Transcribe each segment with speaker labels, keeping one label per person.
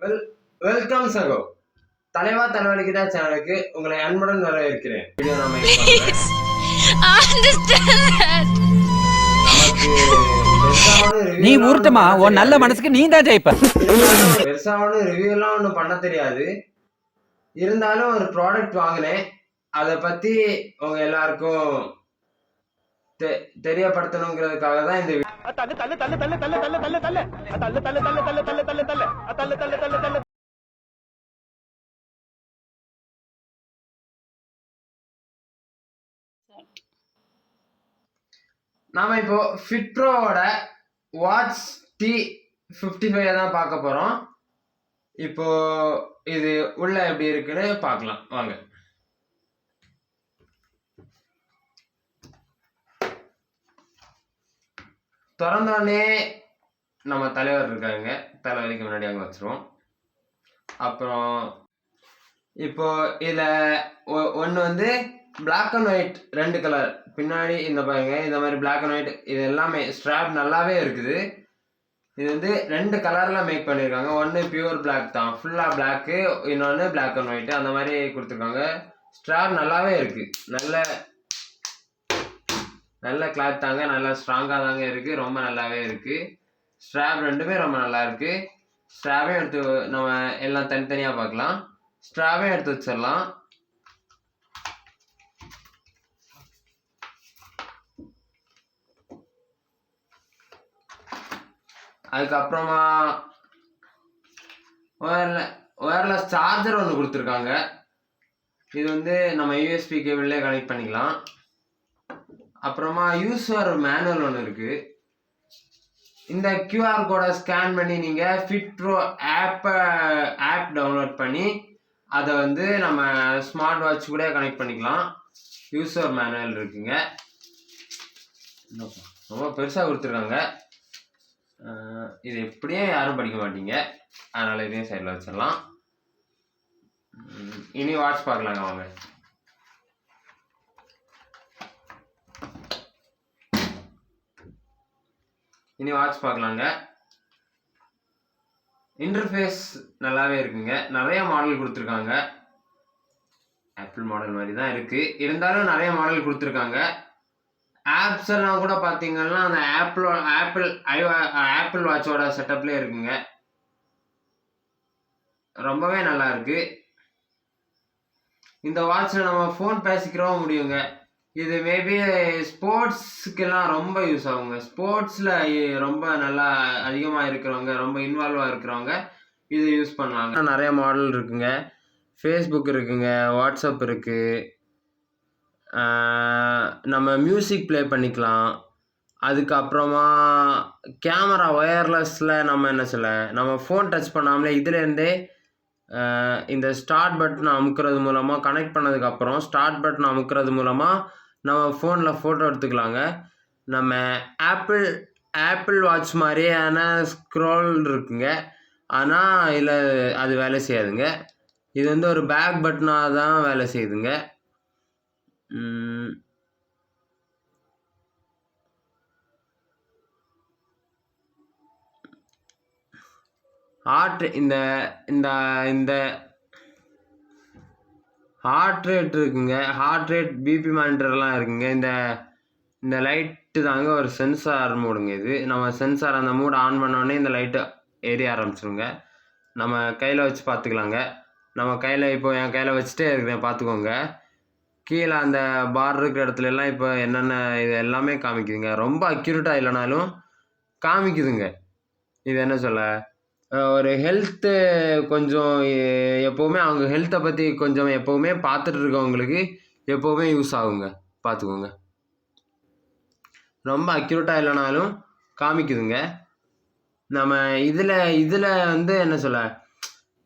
Speaker 1: Well welcome சகோ தலைவா தலைவலிக்குதா சேனலுக்கு உங்களை அன்புடன் வரவேற்கிறேன். வீடியோ நாம
Speaker 2: நீ ஊர்த்தமா உன் நல்ல மனசுக்கு நீ தான் ஜெயிப்ப.
Speaker 1: பெருசா ஒன்றும் ரிவ்யூ எல்லாம் ஒன்றும் பண்ண தெரியாது. இருந்தாலும் ஒரு ப்ராடக்ட் வாங்கினேன், அதை பத்தி உங்க எல்லாருக்கும் தெரியப்படுத்தணுங்கிறதுக்காக தான் இந்த நாம இப்போ ஃபிட்ப்ரோவோட வாட்ச் T55 தான் பார்க்க போறோம். இப்போ இது உள்ள எப்படி இருக்குன்னு பார்க்கலாம் வாங்க. திறந்தோடனே நம்ம தலைவர் இருக்காங்க, தலைவலிக்கு முன்னாடி அங்கே வச்சிருவோம். அப்புறம் இப்போ இதில் ஒன்று வந்து பிளாக் அண்ட் ஒயிட் 2 கலர் பின்னாடி இந்த பாருங்க, இந்த மாதிரி பிளாக் அண்ட் ஒயிட் இது எல்லாமே ஸ்ட்ராப் நல்லாவே இருக்குது. இது வந்து 2 கலரில் மேக் பண்ணியிருக்காங்க. ஒன்று பியூர் பிளாக் தான், ஃபுல்லாக பிளாக்கு, இன்னொன்று பிளாக் அண்ட் ஒயிட் அந்த மாதிரி கொடுத்துருக்காங்க. ஸ்ட்ராப் நல்லாவே இருக்குது, நல்ல கிளாத் தாங்க, நல்லா ஸ்ட்ராங்காக தாங்க இருக்குது, ரொம்ப நல்லாவே இருக்குது. ஸ்ட்ராப் ரெண்டுமே ரொம்ப நல்லா இருக்குது. ஸ்ட்ராப்பே எடுத்து நம்ம எல்லாம் தனித்தனியாக பார்க்கலாம். ஸ்ட்ராப்பே எடுத்து வச்சிடலாம். அதுக்கப்புறமா ஒயர்லெஸ் சார்ஜர் ஒன்று கொடுத்துருக்காங்க. இது வந்து நம்ம யூஎஸ்பி கேபிள்லேயே கனெக்ட் பண்ணிக்கலாம். அப்புறமா யூசர் மேனுவல் ஒன்று இருக்குது. இந்த கியூஆர் கோடை ஸ்கேன் பண்ணி நீங்கள் ஃபிட்ப்ரோ ஆப் டவுன்லோட் பண்ணி அதை வந்து நம்ம ஸ்மார்ட் வாட்ச் கூட கனெக்ட் பண்ணிக்கலாம். யூசர் மேனுவல் இருக்குங்க, ரொம்ப பெருசாக கொடுத்துருக்காங்க. இது எப்படியே யாரும் படிக்க மாட்டீங்க, அதனால் இதையும் சைடில் வச்சிடலாம். இனி வாட்ச் பார்க்கலாங்க வாங்க. இனி வாட்ச் பார்க்கலாங்க. இன்டர்ஃபேஸ் நல்லாவே இருக்குங்க, நிறைய மாடல் கொடுத்துருக்காங்க. ஆப்பிள் மாடல் மாதிரி தான் இருக்குது, இருந்தாலும் நிறைய மாடல் கொடுத்துருக்காங்க. ஆப்ஸ் எல்லாம் கூட பார்த்தீங்கன்னா அந்த ஆப்பிள் வாட்சோட செட்டப்லேயே இருக்குங்க, ரொம்பவே நல்லா இருக்கு. இந்த வாட்சில் நம்ம ஃபோன் பேசிக்கிறோம் முடியுங்க. இது மேபி ஸ்போர்ட்ஸுக்கெல்லாம் ரொம்ப யூஸ் ஆகுங்க. ஸ்போர்ட்ஸில் ரொம்ப நல்லா அதிகமாக இருக்கிறவங்க, ரொம்ப இன்வால்வாக இருக்கிறவங்க இது யூஸ் பண்ணலாங்க. நிறைய மாடல் இருக்குங்க. ஃபேஸ்புக் இருக்குங்க, வாட்ஸ்அப் இருக்குது, நம்ம மியூசிக் ப்ளே பண்ணிக்கலாம். அதுக்கப்புறமா கேமரா ஒயர்லெஸில் நம்ம என்ன சொல்ல, நம்ம ஃபோன் டச் பண்ணாமலே இதுலேருந்தே இந்த ஸ்டார்ட் பட்டன் அமுக்கிறது மூலமாக, கனெக்ட் பண்ணதுக்கப்புறம் ஸ்டார்ட் பட்டன் அமுக்கிறது மூலமாக நம்ம ஃபோனில் ஃபோட்டோ எடுத்துக்கலாங்க. நம்ம ஆப்பிள் வாட்ச் மாதிரியான ஸ்க்ரோல் இருக்குங்க, ஆனால் இதில் அது வேலை செய்யாதுங்க. இது வந்து ஒரு பேக் பட்டனாக தான் வேலை செய்யுதுங்க. ஹார்ட் இந்த ஹார்ட் ரேட் இருக்குங்க, ஹார்ட் ரேட், பிபி மானிட்டர்லாம் இருக்குங்க. இந்த லைட்டு தாங்க ஒரு சென்சார் மூடுங்க. இது நம்ம சென்சார் அந்த மூட் ஆன் பண்ணோடனே இந்த லைட்டு எரிய ஆரம்பிச்சிருங்க. நம்ம கையில் வச்சு பார்த்துக்கலாங்க. நம்ம கையில் இப்போ என் கையில் வச்சுட்டே இருக்கிறேன், பார்த்துக்கோங்க. கீழே அந்த பார் இருக்கிற இடத்துல எல்லாம் இப்போ என்னென்ன இது எல்லாமே காமிக்குதுங்க. ரொம்ப அக்யூரேட்டாக இல்லைனாலும் காமிக்குதுங்க. இது என்ன சொல்ல, ஒரு ஹெல்த்து கொஞ்சம் எப்போவுமே அவங்க ஹெல்த்தை பற்றி கொஞ்சம் எப்போவுமே பார்த்துட்டு இருக்கவங்களுக்கு எப்போவுமே யூஸ் ஆகுங்க, பார்த்துக்கோங்க. ரொம்ப அக்யூரேட்டாக இல்லைனாலும் காமிக்குதுங்க. நம்ம இதில் வந்து என்ன சொல்ல,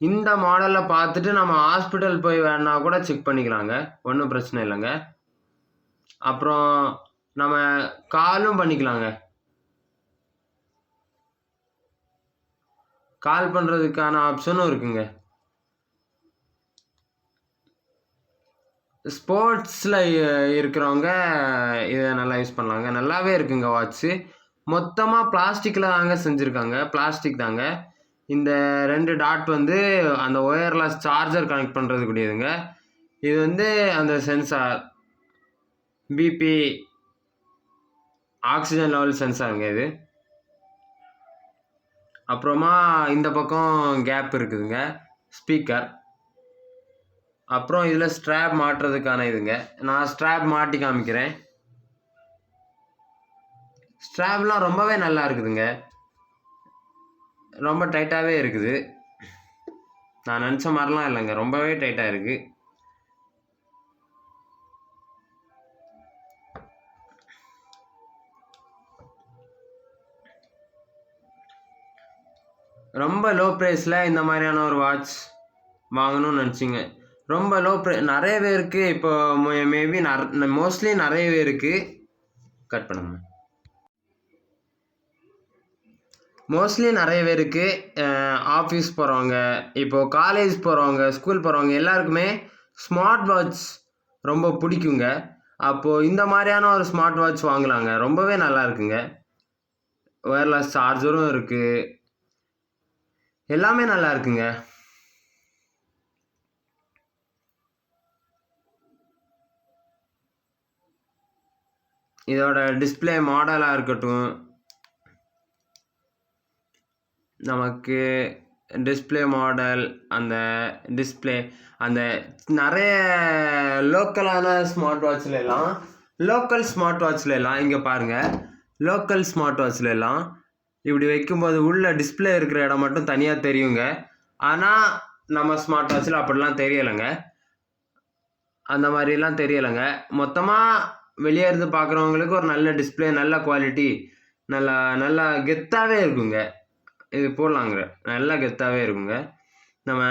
Speaker 1: இந்த மாடலில் பார்த்துட்டு நம்ம ஹாஸ்பிட்டல் போய் வேணா கூட செக் பண்ணிக்கலாங்க, ஒன்றும் பிரச்சனை இல்லைங்க. அப்புறம் நம்ம காலும் பண்ணிக்கலாங்க. கால் பண்ணுறதுக்கான ஆப்ஷனும் இருக்குங்க. ஸ்போர்ட்ஸில் இருக்கிறவங்க இதை நல்லா யூஸ் பண்ணலாங்க, நல்லாவே இருக்குங்க. வாட்ச்சு மொத்தமாக பிளாஸ்டிக்கில் தாங்க செஞ்சுருக்காங்க, பிளாஸ்டிக் தாங்க. இந்த 2 டாட் வந்து அந்த ஒயர்லெஸ் சார்ஜர் கனெக்ட் பண்ணுறதுக்குரியதுங்க. இது வந்து அந்த சென்சார் பிபி ஆக்சிஜன் லெவல் சென்சாருங்க இது. அப்புறமா இந்த பக்கம் கேப் இருக்குதுங்க, ஸ்பீக்கர். அப்புறம் இதில் ஸ்ட்ராப் மாட்டுறதுக்கான இதுங்க. நான் ஸ்ட்ராப் மாட்டி காமிக்கிறேன். ஸ்ட்ராப்லாம் ரொம்பவே நல்லா இருக்குதுங்க, ரொம்ப டைட்டாகவே இருக்குது. நான் நினச்ச மாதிரிலாம் இல்லைங்க, ரொம்பவே டைட்டாக இருக்குது. ரொம்ப லோ ப்ரைஸில் இந்த மாதிரியான ஒரு வாட்ச் வாங்கணும்னு நினச்சிங்க. ரொம்ப லோ நிறைய பேருக்கு இப்போ மேபி மோஸ்ட்லி நிறைய பேருக்கு கட் பண்ணுங்க. மோஸ்ட்லி நிறைய பேருக்கு ஆஃபீஸ் போகிறவங்க, இப்போது காலேஜ் போகிறவங்க, ஸ்கூல் போகிறவங்க எல்லாருக்குமே ஸ்மார்ட் வாட்ச் ரொம்ப பிடிக்குங்க. அப்போது இந்த மாதிரியான ஒரு ஸ்மார்ட் வாட்ச் வாங்கலாங்க, ரொம்பவே நல்லா இருக்குங்க. ஒயர்லெஸ் சார்ஜரும் இருக்குது, எல்லாமே நல்லா இருக்குங்க. இதோட டிஸ்பிளே மாடலாக இருக்கட்டும், நமக்கு டிஸ்பிளே மாடல், அந்த டிஸ்பிளே, அந்த நிறைய லோக்கலான ஸ்மார்ட் வாட்ச்லாம், லோக்கல் ஸ்மார்ட் வாட்ச்லாம் இங்கே பாருங்கள், லோக்கல் ஸ்மார்ட் வாட்ச்லாம் இப்படி வைக்கும்போது உள்ள டிஸ்பிளே இருக்கிற இடம் மட்டும் தனியாக தெரியுங்க. ஆனால் நம்ம ஸ்மார்ட் வாட்சில் அப்படிலாம் தெரியலைங்க, அந்த மாதிரிலாம் தெரியலைங்க. மொத்தமாக வெளியே இருந்து பார்க்குறவங்களுக்கு ஒரு நல்ல டிஸ்பிளே, நல்ல குவாலிட்டி, நல்லா கெத்தாகவே இருக்குங்க. இது போடலாங்கிற நல்லா கெத்தாகவே இருக்குங்க. நம்ம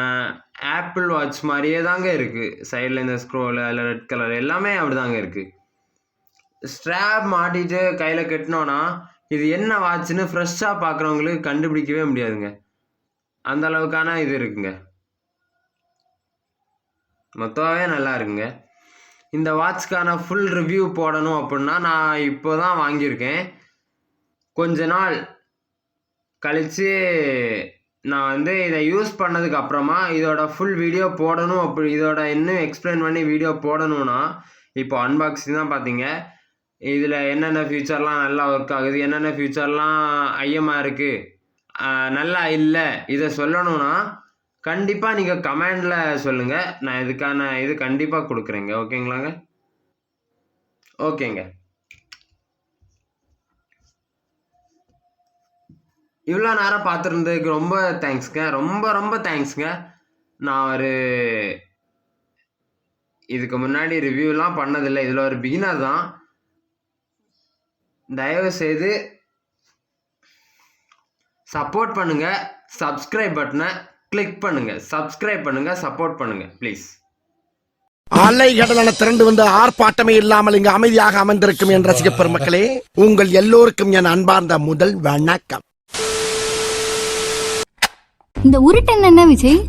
Speaker 1: ஆப்பிள் வாட்ச் மாதிரியே தாங்க இருக்குது. சைடில் இந்த ஸ்க்ரோலு, அதில் ரெட் கலர் எல்லாமே அப்படி தாங்க இருக்குது. ஸ்ட்ராப் மாட்டிட்டு கையில் கட்டினோன்னா இது என்ன வாட்ச்னு ஃப்ரெஷ்ஷாக பார்க்குறவங்களுக்கு கண்டுபிடிக்கவே முடியாதுங்க, அந்த அளவுக்கான இது இருக்குங்க. மொத்தமாகவே நல்லா இருக்குங்க. இந்த வாட்ச்க்கான ஃபுல் ரிவ்யூ போடணும் அப்படின்னா நான் இப்போ தான் வாங்கியிருக்கேன். கொஞ்ச நாள் கழித்து நான் வந்து இதை யூஸ் பண்ணதுக்கு அப்புறமா இதோட ஃபுல் வீடியோ போடணும். அப்படி இதோட இன்னும் எக்ஸ்பிளைன் பண்ணி வீடியோ போடணும்னா, இப்போ அன்பாக்சிங் தான் பார்த்தீங்க. இதில் என்னென்ன ஃபியூச்சர்லாம் நல்லா ஒர்க் ஆகுது, என்னென்ன ஃபியூச்சர்லாம் ஐயமாக இருக்குது, நல்லா இல்லை, இதை சொல்லணும்னா கண்டிப்பாக நீங்கள் கமெண்டில் சொல்லுங்கள். நான் இதுக்கான இது கண்டிப்பாக கொடுக்குறேங்க. ஓகேங்களாங்க? ஓகேங்க. இவ்வளோ நேரம் பார்த்துருந்ததுக்கு ரொம்ப தேங்க்ஸ்ங்க, ரொம்ப தேங்க்ஸ்ங்க. நான் இதுக்கு முன்னாடி ரிவ்யூலாம் பண்ணதில்லை, இதில் ஒரு பிகினர் தான். தயவுசெய்து சப்போர்ட் பண்ணுங்கள், சப்ஸ்கிரைப் பட்டனை கிளிக் பண்ணுங்கள், சப்ஸ்கிரைப் பண்ணுங்கள், சப்போர்ட் பண்ணுங்கள் ப்ளீஸ்.
Speaker 3: அலைகடலான திரண்டு வந்து ஆர்ப்பாட்டமே இல்லாமல் இங்கு அமைதியாக அமர்ந்திருக்கும் என் ரசிக பெருமக்களே, உங்கள் எல்லோருக்கும் என் அன்பார்ந்த முதல் வணக்கம்.
Speaker 4: இந்த உருட்டு என்ன விஜய்?